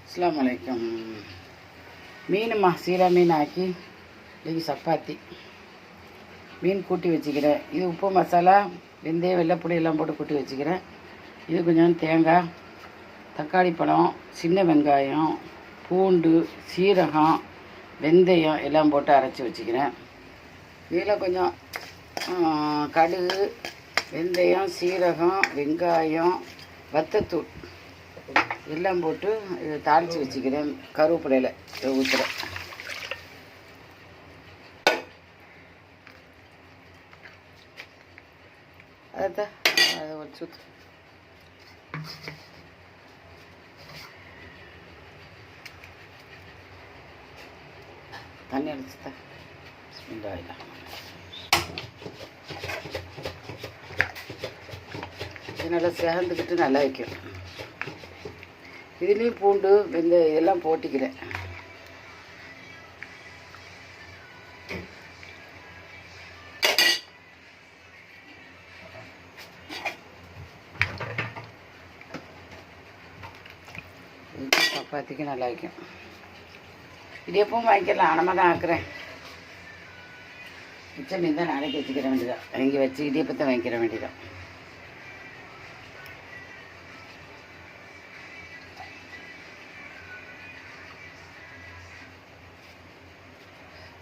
அஸ்ஸலாமு அலைக்கும். மீனுமா சீரா மீன் ஆக்கி இன்றைக்கி சப்பாத்தி. மீன் கூட்டி வச்சுக்கிறேன். இது உப்பு மசாலா வெந்தயம் வெள்ளைப்பொடி எல்லாம் போட்டு கூட்டி வச்சுக்கிறேன். இது கொஞ்சம் தேங்காய், தக்காளி பழம், சின்ன வெங்காயம், பூண்டு, சீரகம், வெந்தயம் எல்லாம் போட்டு அரைச்சி வச்சுக்கிறேன். இதில் கொஞ்சம் கடுகு, வெந்தயம், சீரகம், வெங்காயம், வத்தத்தூள் எல்லாம் போட்டு இதை தாளித்து வச்சுக்கிறேன். கருவேப்பிலையில் ஊற்றுறேன். அதைத்தான் அதை ஒரு சுற்று தண்ணி அடிச்சுதான் வெங்காயம் இது நல்லா சேர்ந்துக்கிட்டு நல்லா வைக்கும். இதுலேயும் பூண்டு வெந்தயம் இதெல்லாம் போட்டிக்கிறேன். சப்பாத்திக்கு நல்லா வைக்கும். இடியப்பவும் வாங்கிக்கலாம். ஆனமாக தான் ஆக்குறேன். மிச்சம் மீன் தான் நாளைக்கு வச்சுக்கிற வேண்டியதான். வாங்கி வச்சு இடியப்பத்தை வாங்கிக்கிற வேண்டியதான்.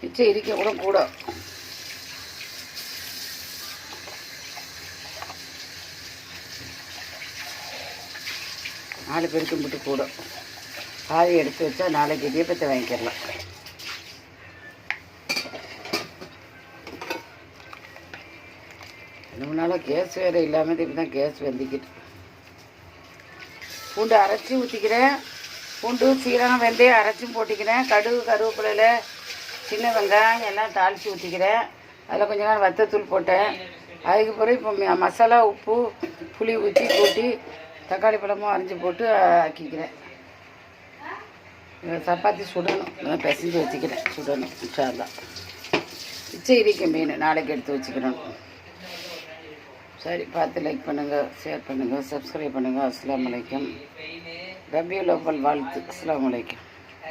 மிச்சம் இருக்க கூட கூட நாலு பேருக்கு மட்டும் கூட பாதி எடுத்து வச்சா நாளைக்கு இடியப்பத்தை வாங்கிக்கலாம். ரெண்டு நாளாக கேஸ் வேறு இல்லாமல் இப்படி தான் கேஸ் வெந்திக்கிட்டு. பூண்டு அரைச்சி ஊற்றிக்கிறேன். பூண்டு சீரகம் வெந்தயம் அரைச்சும் போட்டிக்கிறேன். கடுகு, கருவேப்பிலையில் சின்ன வெங்காயம் எல்லாம் தாளித்து ஊற்றிக்கிறேன். அதில் கொஞ்ச நேரம் வத்தத்தூள் போட்டேன். அதுக்கு பிறகு இப்போ மசாலா, உப்பு, புளி ஊற்றி கூட்டி தக்காளி பழமும் அரைஞ்சி போட்டு ஆக்கிக்கிறேன். சப்பாத்தி சுடணும். பிசைஞ்சு வச்சுக்கிறேன். சுடணும். இன்ஷாஅல்லாஹ். மிச்சம் இருக்க மீன் நாளைக்கு எடுத்து வச்சுக்கிறோம். சரி, பார்த்து லைக் பண்ணுங்கள், ஷேர் பண்ணுங்கள், சப்ஸ்கிரைப் பண்ணுங்கள். அஸ்ஸலாமு அலைக்கும். ரபியுல் அவ்வல் வாழ்த்து. அஸ்ஸலாமு அலைக்கும்.